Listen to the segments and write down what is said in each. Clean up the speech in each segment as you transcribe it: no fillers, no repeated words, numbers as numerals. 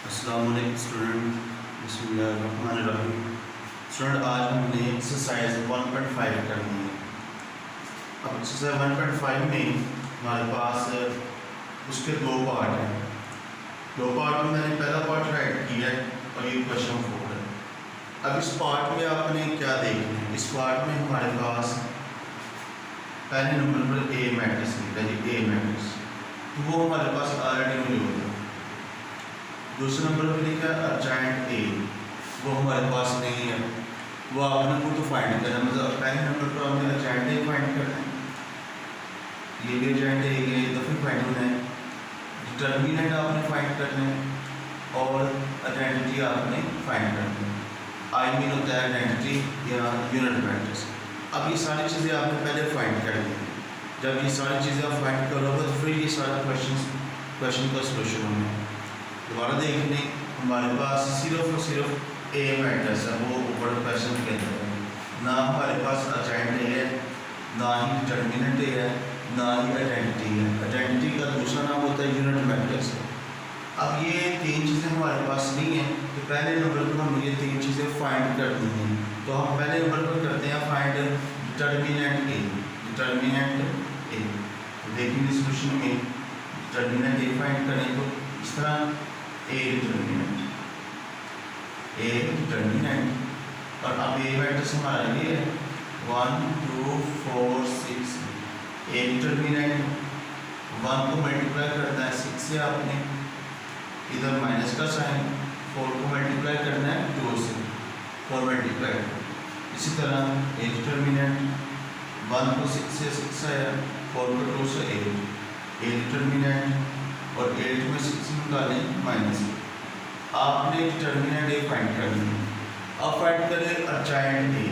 अस्सलाम वालेकुम स्टूडेंट। बिस्मिल्लाहिर्रहमानिर्रहीम। स्टूडेंट, आज हमने एक्सरसाइज 1.5 करनी है। अब एक्सरसाइज 1.5 में हमारे पास उसके दो पार्ट हैं। दो पार्ट में मैंने पहला पार्ट राइट किया है और ये क्वेश्चन 4 है। अब इस पार्ट में आपने क्या देखना है? इस पार्ट में हमारे पास पहले नंबर पर ए मैट्रिक्स लिखा है, ए मैट्रिक्स, तो वो हमारे पास ऑलरेडी मौजूद है। दूसरे नंबर पर लिखा है अर्जेंट ए, वो हमारे पास नहीं है, वो आपने को तो फाइंड करना है। मतलब पहले नंबर पर आपने अर्जेंट ए फाइंड करना है, ये भी अर्जेंट ए ये दफे फाइंड होना है, डिटर्मिनेंट आपने फाइंड करना है और आइडेंटिटी आपने फाइंड करना है। आई मीन होता है आइडेंटिटी या यूनिट मैट्रिक्स। अब ये सारी चीज़ें आपने पहले फाइंड कर ली। जब ये सारी चीज़ें आप फाइंड करोगे तो फिर ये सारा क्वेश्चन का सोल्यूशन होना है। दोबारा देख लें, हमारे पास सिर्फ और सिर्फ ए मैट्रिक्स है, वो ऊपर क्वेश्चन के अंदर है। ना हमारे पास अर्जेंट ए है, ना ही डिटर्मिनेंट ए है, ना ही आइडेंटिटी है। आइडेंटिटी का दूसरा नाम होता है यूनिट मैट्रिक्स। अब ये तीन चीज़ें हमारे पास नहीं है, तो पहले नंबर पर हमें ये तीन चीज़ें फाइंड करनी हैं। तो हम पहले नंबर पर करते हैं फाइंड डिटर्मिनेंट ए। डिटर्मिनेंट ए, तो देखेंगे सोल्यूशन में डिटर्मिनेंट ए फाइंड करें तो इस तरह ए डिटर्मिनेंट और अब ए मैट्रिक्स हमारा ये है 1 2 4 6। ए डिटर्मिनेंट 1 को मल्टीप्लाई करना है 6 से, आपने इधर माइनस का साइन, 4 को मल्टीप्लाई करना है 2 से, 4 मल्टीप्लाई। इसी तरह ए डिटर्मिनेंट 1 को 6 से 6 आया, 4 को 2 से 8। ए डिटर्मिनेंट और 8 में 6 निकालें माइनस। आपने डिटर्मिनेंट ए फाइंड करनी है। अब फाइंड करें अर्जेंट ए।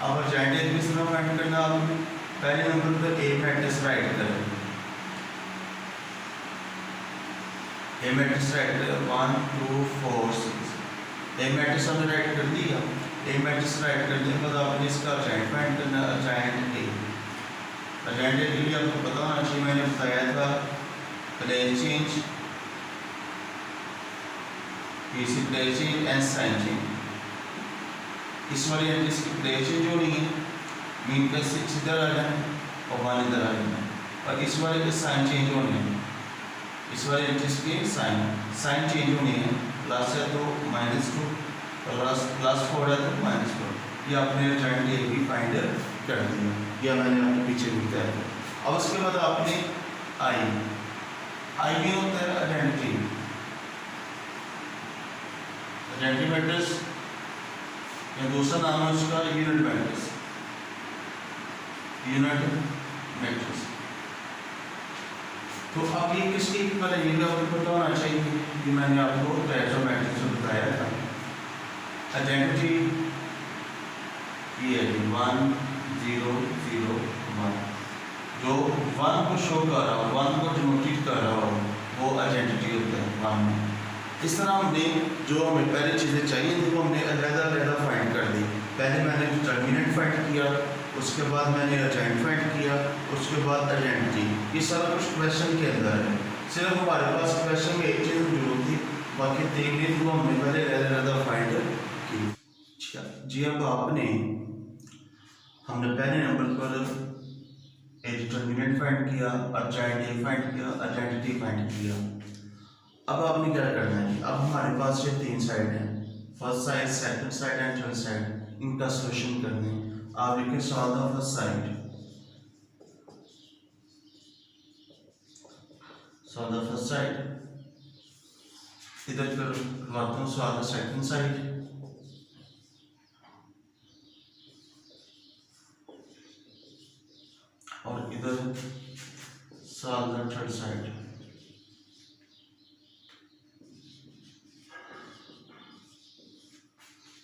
अब अर्जेंट ए किस तरह फाइंड करना? आपने पहले नंबर पर ए मैट्रिक्स राइट करें, ए मैट्रिक्स राइट करें 1 2 4 6। ए मैट्रिक्स हमने राइट कर दिया। ए मैट्रिक्स राइट करने के बाद आपने इसका अर्जेंट फाइंड करना है, अर्जेंट ए। अर्जेंट ए के लिए आपको पता होना चाहिए, मैंने बताया था place change, PC place change and sign change. इस वाली एंट्रीज की प्लेस चेंज होनी है, मीन का 6 इधर आ जाए और 1 इधर आ जाए, और इस वाले के साइन चेंज होने हैं। इस वाली एंट्रीज के साइन चेंज होनी है, प्लस है तो -2 और +4 है तो -4। ये आपने अर्जेंट ए भी फाइंड कर दिया, या मैंने आपके पीछे भी बताया। अब उसके बाद आपने आई में होता है आइडेंटिटी मैट्रिक्स, या दूसरा नाम है उसका यूनिट मैट्रिक्स। तो अब ये किसके इक्वल है ये भी आपको पता होना चाहिए, कि मैंने आपको टाइप्स ऑफ मैट्रिक्स में बताया था। आइडेंटिटी ये है 1 0 0 1, जो 1 को शो कर रहा हो, 1 को डिनोटेट कर रहा हो, वो आइडेंटिटी होता है 1 में। इस तरह हमने जो हमें पहले चीज़ें चाहिए थी वो हमने अलग-अलग फाइंड कर दी। पहले मैंने डिटर्मिनेंट फाइंड किया, उसके बाद मैंने अर्जेंट फाइंड किया, उसके बाद आइडेंटिटी। ये सारा कुछ क्वेश्चन के अंदर है। सिर्फ हमारे पास क्वेश्चन में एक चीज़ मौजूद थी, बाकी तीन नहीं थी, वो हमने पहले अलग-अलग फाइंड की। जी, अब हमने पहले नंबर पर ए डिटर्मिनेंट फाइंड किया, अर्जेंट ए फाइंड किया, आइडेंटिटी फाइंड किया। अब आपने क्या करना है? अब हमारे पास ये तीन साइड हैं, first side, second side and third side, इनका सॉल्यूशन करना है। आप लिखें solve the first side, solve the first side. इधर करवाता हूँ सॉल्व द सेकंड साइड, और इधर सॉल्व द थर्ड साइड।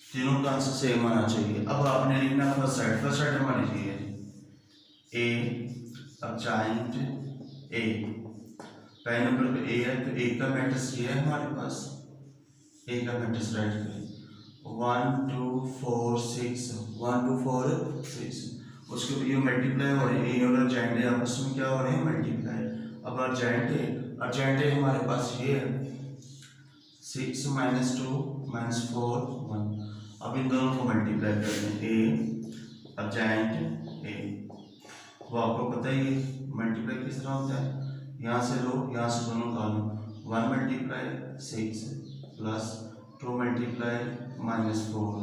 तीनों का आंसर सेम आना चाहिए। अब आपने लिखना फर्स्ट साइड हमारी चाहिए ए अर्जेंट ए। पहले नंबर पे ए है तो ए का मैट्रिक्स ये है हमारे पास, ए का मैट्रिक्स राइट करें 1 2 4 6 1 2 4 6। उसके ये मल्टीप्लाई हो रहे हैं, ए और अर्जेंट ए आपस में क्या हो रहे हैं? मल्टीप्लाई। अब अर्जेंट ए हमारे पास ये है 6 माइनस 2 माइनस 4 1। अब इन दोनों को मल्टीप्लाई कर दें, ए अर्जेंट ए। वो आपको पता ही है मल्टीप्लाई किस तरह होता है, यहाँ से रो यहाँ से दोनों column, 1 multiply 6 plus 2 multiply minus 4।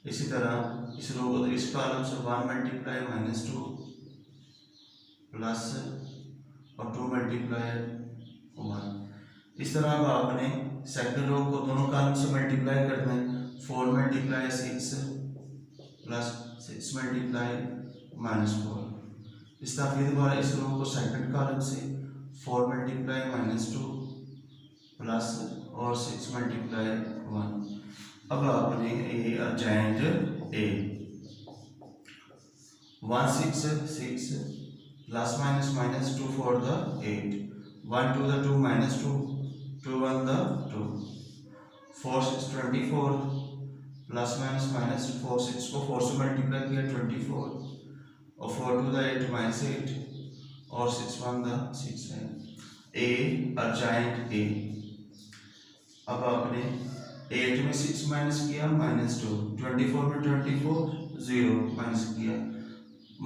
इसी तरह इस रो को इस कॉलम से 1 मल्टीप्लाई माइनस 2 प्लस और 2 मल्टीप्लाई 1। इस तरह अब आपने सेकंड रो को दोनों कॉलम से मल्टीप्लाई करना है, 4 मल्टीप्लाई 6 प्लस 6 मल्टीप्लाई माइनस 4। इस तरह फिर दोबारा इस रो को सेकंड कॉलम से 4 मल्टीप्लाई माइनस 2 प्लस और 6 मल्टीप्लाई 1। अब आपने A adjoint A 1 6 6 plus minus minus 2 for the 8, 1 2 the 2 minus 2, 2 1 the 2, 4 6 24 plus minus minus 4 6 को 4 से मल्टीप्लाई किया 24 और 4 2 the 8 minus 8 और 6 1 the 6 है। ए अर्जेंट ए। अब आपने 8 में 6 माइनस किया माइनस 2, 24 में 24 0 माइनस किया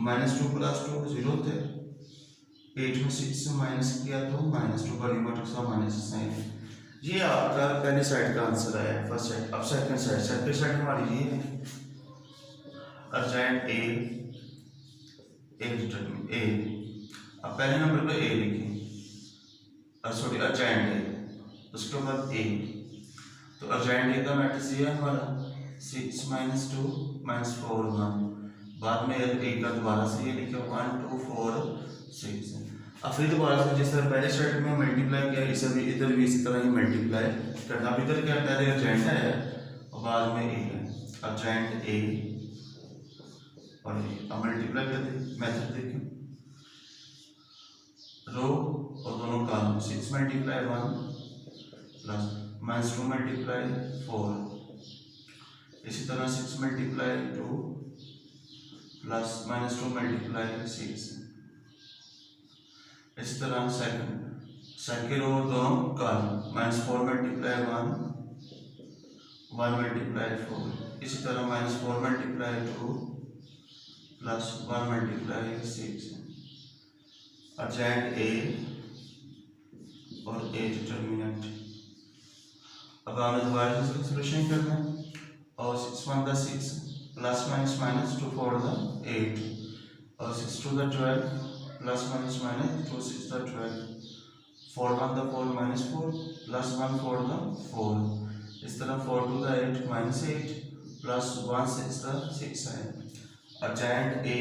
माइनस 2 प्लस 2 0 थे, 8 में 6 से माइनस किया तो माइनस 2 का रिमोट का माइनस साइन है। ये आपका पहले साइड का आंसर आया है, फर्स्ट साइड। अब सेकंड साइड हमारी ये है अर्जेंट ए डिटरमिनेंट ए। अब पहले नंबर पे ए लिखें, सॉरी अर्जेंट ए, उसके बाद ए। तो अर्जेंट ए का मैट्रिक्स ये है हमारा 6 माइनस 2 माइनस 4 1। बाद में ए का दोबारा से ये लिखा 1 2 4 6। अब फिर दोबारा से जिस तरह पहले सेट में मल्टीप्लाई किया इसे भी इधर भी इसी तरह ही मल्टीप्लाई करना। अब इधर क्या पहले अर्जेंट है और बाद में ए है, अर्जेंट ए और ए। अब मल्टीप्लाई कर दे, मेथड देखें, रो और दोनों column 6 multiply 1 plus minus 2 multiply 4। इसी तरह 6 मल्टीप्लाई 2 प्लस माइनस 2 मल्टीप्लाई 6। इस तरह सेकंड रो दोनों कॉलम माइनस 4 मल्टीप्लाई 1 1 मल्टीप्लाई 4। इसी तरह minus 4 multiply 2 plus 1 multiply 6। Adjoint A और ए डिटरमिनेंट। अब हमें दोबारा से सॉल्यूशन करना है और 6 1 the 6 plus minus minus 2 4 the 8 और 6 2 the 12 plus minus minus 2 6 the 12, 4 1 the 4 minus 4 plus 1 4 the 4। इस तरह 4 2 the 8 minus 8 प्लस 1 6 the 6 है। अर्जेंट ए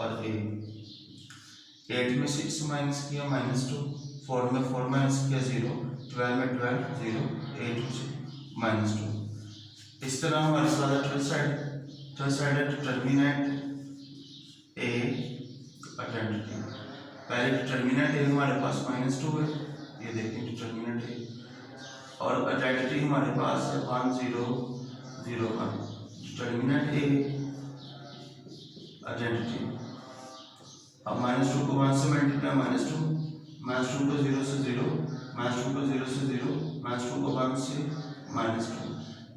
और ए। 8 में 6 माइनस किया माइनस 2, 4 में 4 माइनस किया 0, 12 में 12 0, 8 में माइनस 2। इस तरह हमारे साथ थर्ड साइड है डिटरमिनेंट ए आइडेंटिटी। पहले डिटरमिनेंट ए हमारे पास -2 है, ये देखें डिटरमिनेंट ए, और आइडेंटिटी हमारे पास है 1 0 0 1। Determinant A identity. अब -2 को 1 से मल्टीप्लाई -2 को 0 से 0, -2 को 0 से 0, -2 को 1 से -2।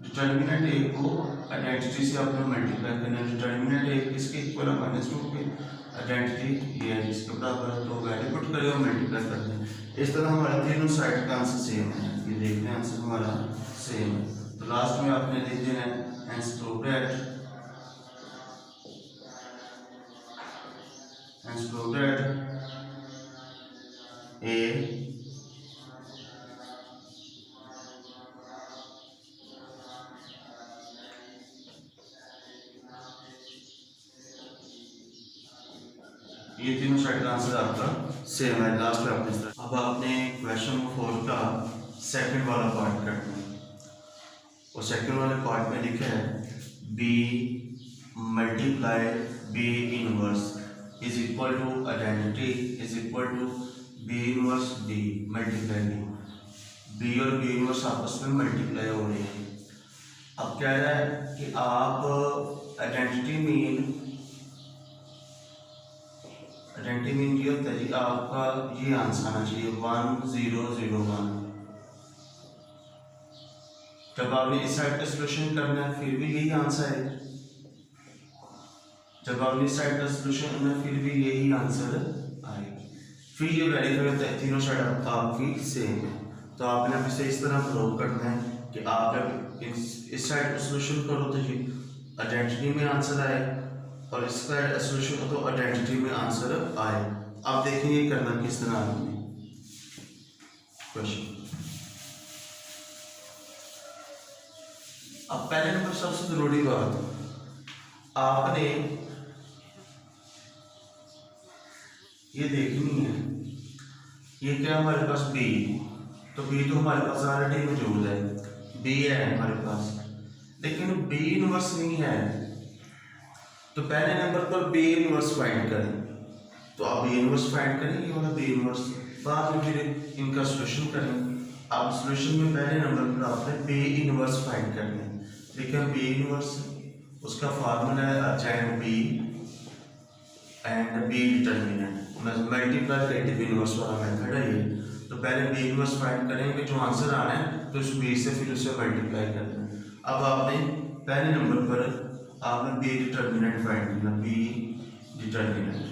डिटरमिनेंट ए को आइडेंटिटी से आपने मल्टीप्लाई करना है। डिटरमिनेंट ए किसके इक्वल है? -2 के। आइडेंटिटी ये है जिसके बराबर है, तो वैल्यू पुट करें और मल्टीप्लाई कर दें। इस तरह हमारे तीनों साइड का आंसर सेम है। ये देखते हैं आंसर हमारा सेम है। तो लास्ट में आपने लिख देना है हेंस प्रूव्ड ए ये तीनों साइड का आंसर आपका सेम है। लास्ट में आपने अब आपने क्वेश्चन नंबर 4 का सेकंड वाला पार्ट करना है, और सेकंड वाले पार्ट में लिखा है B multiply B inverse is equal to identity is equal to B inverse B multiply B और बी इनवर्स आपस में मल्टीप्लाई हो रही है। अब कह रहा है कि आप आइडेंटिटी मीन ये होता है जी आपका ये आंसर आना चाहिए 1 0 0 1। जब आपने इस साइड का सोल्यूशन करना है फिर भी यही आंसर है, जब आपने इस साइड का सोल्यूशन करना है फिर भी यही आंसर आएगा। फिर ये वेरीफाई होता है तीनों साइड आपकी सेम है, तो आपने अब इसे इस तरह प्रूव करना है कि आप जब इस साइड का सोल्यूशन करो तो ये आइडेंटिटी में आंसर आए और इस साइड का सोल्यूशन हो तो आइडेंटिटी में आंसर आए। आप देखेंगे करना किस तरह आपने क्वेश्चन। अब पहले नंबर सबसे जरूरी बात, आपने ये देखनी है ये क्या हमारे पास बी, तो बी तो हमारे पास ऑलरेडी मौजूद है, बी है हमारे पास, लेकिन बी इनवर्स नहीं है। तो पहले नंबर पर बी इनवर्स फाइंड करें, तो आप बी इनवर्स फाइंड करें, ये वाला बी इनवर्स, बाद में फिर इनका सोल्यूशन करें। आप सोल्यूशन में पहले नंबर पर आपने बी इनवर्स फाइंड करना है। देखिए बी इनवर्स उसका फार्मूला है adjoint B and B determinant, multiply creative inverse वाला मेथड है ये। तो पहले बी इनवर्स फाइंड करेंगे, जो आंसर आना है तो उस बी से फिर उसे मल्टीप्लाई करना है। अब आपने पहले नंबर पर आपने बी डिटर्मिनेंट फाइंड करना, बी डिटर्मिनेंट,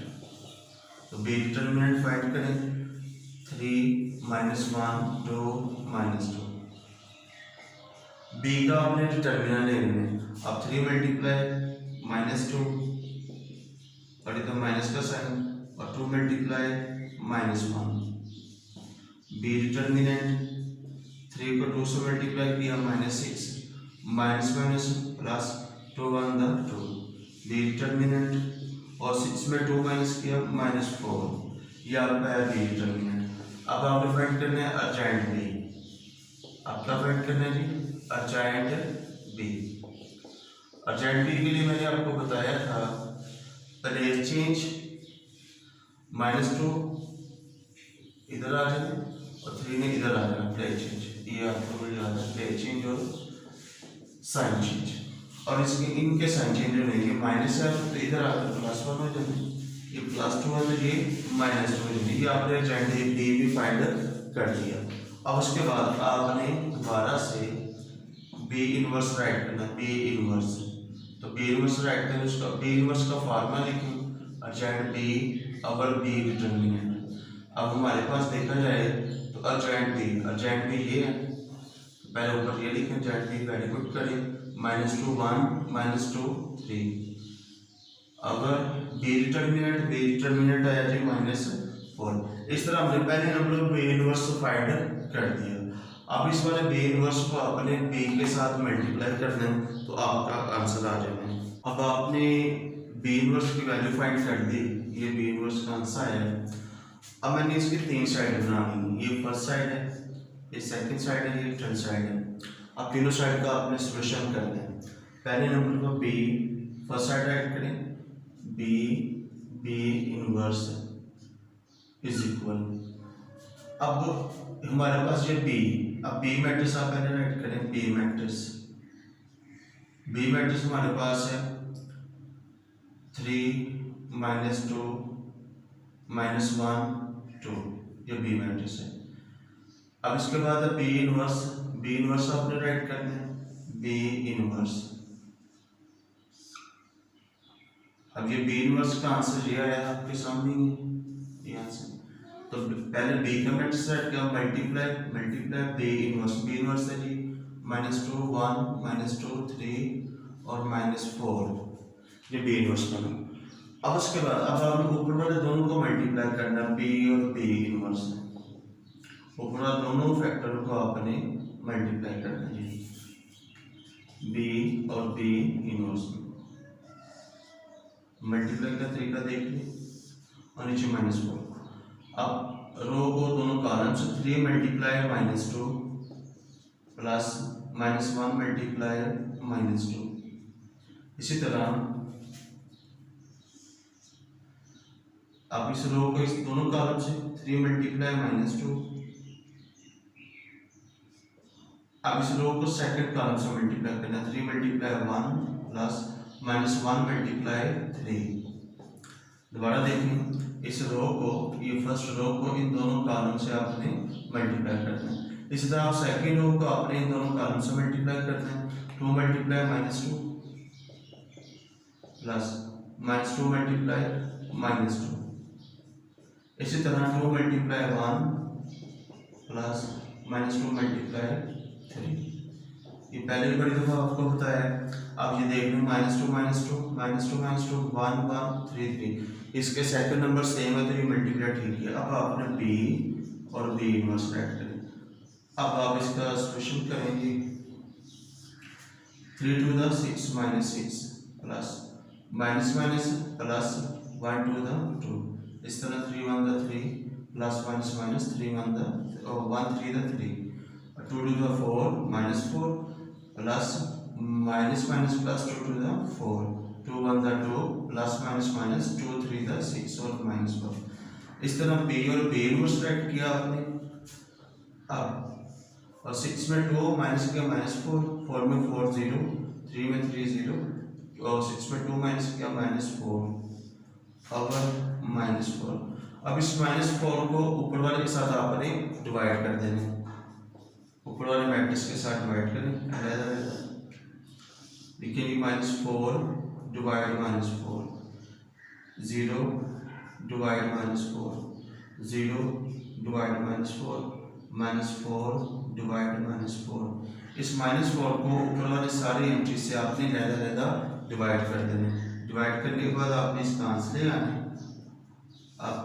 तो बी डिटर्मिनेंट फाइंड करें 3 - 1 2 -2, बी का आपने डिटर्मिनेंट ले लेना है। अब 3 मल्टीप्लाई -2 और इधर माइनस का साइन और 2 मल्टीप्लाई -1, बी डिटर्मिनेंट 3 को 2 से मल्टीप्लाई किया -6 माइनस प्लस 2 1 2, बी डिटर्मिनेंट और 6 में 2 माइनस किया -4, यह आपका है बी डिटर्मिनेंट। अब आपने फाइंड करना है अर्जेंट बी, आपका फाइंड करना है जी अर्जेंट बी। अर्जेंट बी के लिए मैंने आपको बताया था प्लेस चेंज -2 इधर आ जाए और 3 ने इधर आ जाना, प्लेस चेंज, ये आपको मिल जाता है प्लेस चेंज और साइन चेंज, और इसके इनके साइन चेंज होंगे, माइनस है तो इधर आकर +1 हो जाए, ये +2 है तो ये -2 हो जाए। ये आपने अर्जेंट बी भी फाइंड कर दिया। अब उसके बाद आपने दोबारा से बी इनवर्स राइट करना, बी इनवर्स, तो बी इनवर्स राइट करें, उसका बी इनवर्स का फार्मूला लिखें adjoint B over B determinant. अब हमारे पास देखा जाए तो अर्जेंट बी ये है, तो पहले ऊपर ये लिखें अर्जेंट बी, पहले पुट करें -2 1 -2 3। अगर बी डिटर्मिनेंट आया जी -4। इस तरह हमने पहले नंबर पर बी इनवर्स फाइंड कर दिया। अब इस वाले बी इनवर्स को आपने बी के साथ मल्टीप्लाई करना है तो आपका आंसर आ जाना है। अब आपने बी इनवर्स की वैल्यू फाइंड कर दी, ये बी इनवर्स का आंसर है। अब मैंने इसकी 3 साइड बनानी, ये फर्स्ट साइड है, ये सेकंड साइड है, ये थर्ड साइड है। अब तीनों साइड का आपने सोल्यूशन करना है। पहले नंबर पर बी फर्स्ट साइड ऐड करें, बी इनवर्स इज इक्वल, अब हमारे पास ये बी, अब बी मैट्रिक्स आप पहले राइट करें, बी मैट्रिक्स हमारे पास है 3 -2 -1 2, ये बी मैट्रिक्स है। अब इसके बाद है बी इनवर्स आपने राइट करना है, बी इनवर्स। अब ये बी इनवर्स का आंसर ये आया आपके सामने ही, ये आंसर। तो पहले बी का मैट्रिक्स राइट किया, मल्टीप्लाई बी इनवर्स है जी -2 1 -2 3 और -4, ये बी इनवर्स बना। अब उसके बाद अब आपने ऊपर वाले दोनों को मल्टीप्लाई करना, बी और बी इनवर्स, ऊपर वाले दोनों फैक्टर को आपने मल्टीप्लाई करना है, बी और बी इनवर्स। मल्टीप्लाई का तरीका देख लीजिए और नीचे -4। अब रो को दोनों कॉलम से 3 मल्टीप्लाई -2 प्लस -1 मल्टीप्लाई -2। इसी तरह अब इस रो को इस दोनों कॉलम से 3 मल्टीप्लाई -2, अब इस रो को सेकंड कॉलम से मल्टीप्लाई करना, 3 मल्टीप्लाई 1 प्लस -1 मल्टीप्लाई 3। दोबारा देखें, इस रो को, ये फर्स्ट रो को इन दोनों कॉलम से आपने मल्टीप्लाई करना है, इसी तरह सेकेंड रो को अपने इन दोनों कॉलम से मल्टीप्लाई करते हैं। 2 मल्टीप्लाई -2 प्लस -2 मल्टीप्लाई -2। इसी तरह 2 मल्टीप्लाई 1 प्लस -2 मल्टीप्लाई 3। ये पहले भी बड़ी दफ़ा आपको बताया है। अब ये देख लो -2 -2 -2 -2 1 1 3 3। इसके सेकंड नंबर सेम है तो ये मल्टीप्लाई ठीक है। अब आपने बी और बी इनवर्स ऐड करें। अब आप इसका सॉल्यूशन करेंगे। 3 to the 6 minus 6 plus minus minus plus 1 to the 2। इस तरह 3 1 the 3 plus minus minus 3 1 the 1 3 the 3 2 to the 4 -4 plus minus minus plus 2 to the 4 2 1 the 2 plus minus minus 2 3 the 6 और -4। इस तरह बी और बी इनवर्स ऐड किया आपने। अब और 6 में 2 माइनस किया -4 4 में 4 0 3 में 3 0 और 6 में 2 माइनस किया -4 और -4। अब इस -4 को ऊपर वाले के साथ आपने डिवाइड कर देना। ऊपर वाले मैट्रिक्स के साथ डिवाइड करें अलग-अलग। लिखेंगे -4 डिवाइड -4 0 डिवाइड -4 0 डिवाइड -4 -4 डिवाइड -4। इस -4 को ऊपर वाले सारी एंट्री से आपने अलग-अलग डिवाइड कर देना। डिवाइड करने के बाद आपने इसका आंसर ले आना। अब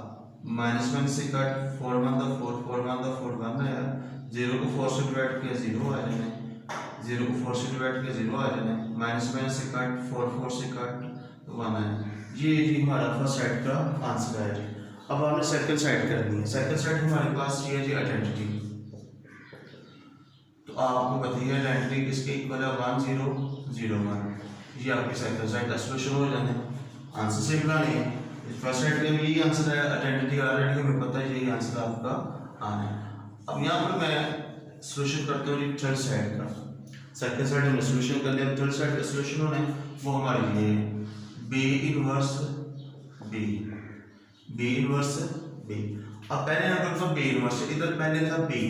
-1 से कट 4 1 the 4 4 1 the 4 1 आया। 0 को 4 से डिवाइड किया 0 आ जाना है। 0 को 4 से डिवाइड किया 0 आ जाना है। -1 से कट 4 4 से कट तो 1 आया। ये हमारा फर्स्ट साइड का आंसर है। अब हमने सेकंड साइड करनी है। सेकंड साइड हमारे पास ये है जी आइडेंटिटी। तो आपको बताइए आइडेंटिटी किसके इक्वल है 1 0 0 1। ये आपकी सेकंड साइड का सॉल्यूशन हो जाना है। आंसर से बनानी है। फर्स्ट साइड का भी यही आंसर है। आइडेंटिटी ऑलरेडी हमें पता है यही आंसर आपका आना है। अब यहाँ पर मैं सॉल्यूशन करता हूँ थर्ड साइड का। सेकंड साइड हमने सॉल्यूशन कर लिया। थर्ड साइड का सॉल्यूशन होना है वो हमारे लिए B inverse B B inverse B. अब पहले नंबर पर बी इनवर्स, इधर पहले था बी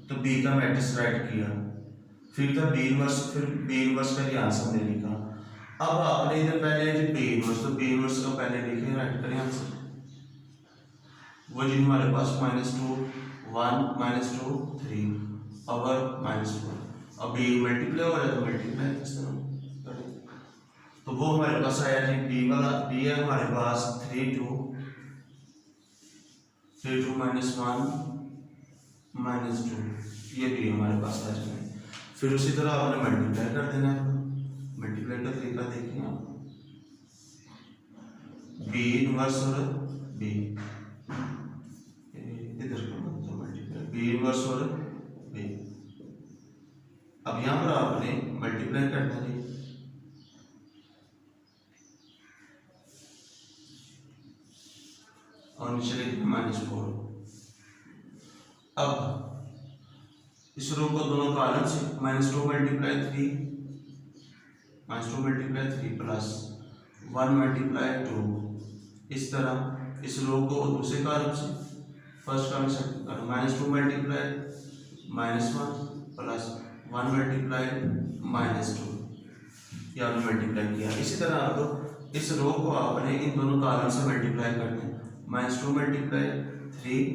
तो बी का मैट्रिक्स राइट किया, फिर था बी इनवर्स, फिर बी इनवर्स का ये आंसर हमने लिखा। अब आपने इधर पहले बी इनवर्स तो बी इनवर्स का पहले लिखे राइट करें आंसर। वो जी हमारे पास -2 1 -2 3 और -4। अब बी मल्टीप्लाई हो रहा है तो मल्टीप्लाई किस तरह करें। तो वो हमारे पास आया जी बी वाला। बी है हमारे पास 3 2 -1 -2 ये भी हमारे पास आ जाए। फिर उसी तरह आपने मल्टीप्लाई कर देना है। मल्टीप्लाई का तरीका देखिए आप। बी इनवर्स और बी इधर का मतलब मल्टीप्लाई बी इनवर्स और बी। अब यहाँ पर आपने मल्टीप्लाई करना है और नीचे लिखना -4। अब इस रो को दोनों कॉलम से -2 मल्टीप्लाई 3 -2 मल्टीप्लाई 3 प्लस 1 मल्टीप्लाई 2। इस तरह इस रो को दूसरे कॉलम से फर्स्ट कॉलम से -2 मल्टीप्लाई -1 प्लस 1 मल्टीप्लाई -2 ये आपने मल्टीप्लाई किया। इसी तरह आप इस रो को आपने इन दोनों कॉलम से मल्टीप्लाई करना है। -2 मल्टीप्लाई 3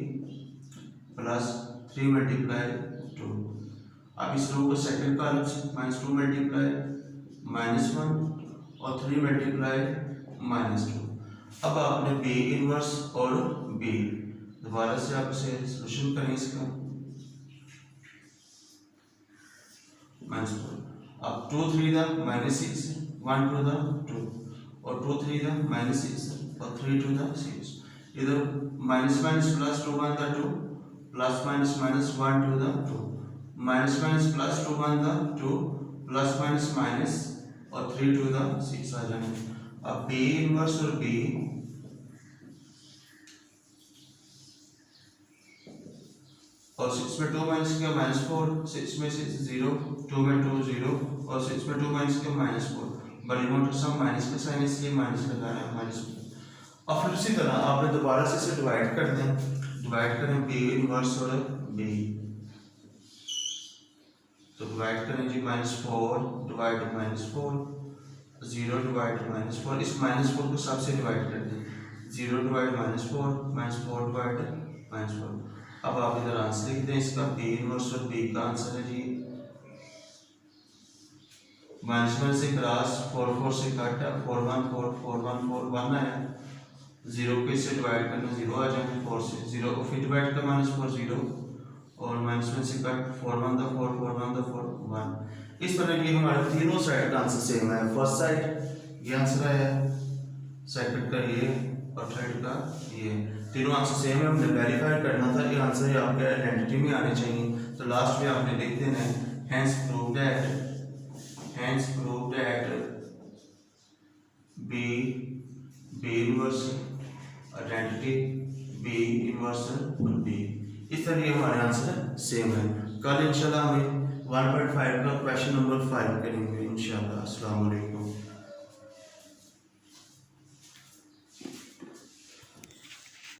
प्लस 3 मल्टीप्लाई 2। अब इस रो को सेकंड कॉलम से -2 मल्टीप्लाई -1 और 3 मल्टीप्लाई -2। अब आपने बी इनवर्स और बी दोबारा से आप इसे सॉल्यूशन करें इसका -4। अब 2 3 द -6 1 2 द 2 और 2 3 द -6 और 3 2 द 6। इधर minus minus plus 2 1 the 2 plus minus minus 1 2 the 2 minus minus plus 2 1 the 2 plus minus minus और 3 2 द 6 आ जाने। अब बी इनवर्स और बी और 6 में 2 माइनस किया -4 6 में 6 0 2 में 2 0 और 6 में 2 माइनस किया -4। बड़ी मोटर सम माइनस का साइन इसलिए माइनस लगा रहे हैं -4। और फिर उसी तरह आपने दोबारा से इसे डिवाइड कर दें। डिवाइड करें बी इनवर्स और बी तो डिवाइड करें जी -4 डिवाइड -4 0 डिवाइड -4 इस -4 को सबसे डिवाइड कर दें 0 डिवाइड -4 डिवाइड -4 अब आप इधर आंसर लिख दें इसका b इनवर्स और b का आंसर है जी -1 से क्रॉस 4 4 से कट 4 1 4 4 1 4 1 आया 0 को इससे डिवाइड करना 0 आ जाएंगे 4 से 0 को फिर डिवाइड कर -4 0 और -1 से कट 4 1 द 4 4 1 द 4 1 इस तरह ये हमारे तीनों साइड का आंसर सेम है फर्स्ट साइड ये आंसर आया सेकंड का ये और थर्ड का ये तीनों आंसर सेम है हमने वेरीफाई करना था ये आंसर आपके आइडेंटिटी में आने चाहिए तो लास्ट में आपने लिख देना है hence prove that b inverse identity b inverse b इस तरह ये हमारे आंसर सेम है कल इंशाल्लाह हमें 1.5 का क्वेश्चन नंबर 5 करेंगे इंशाल्लाह अस्सलाम वालेकुम।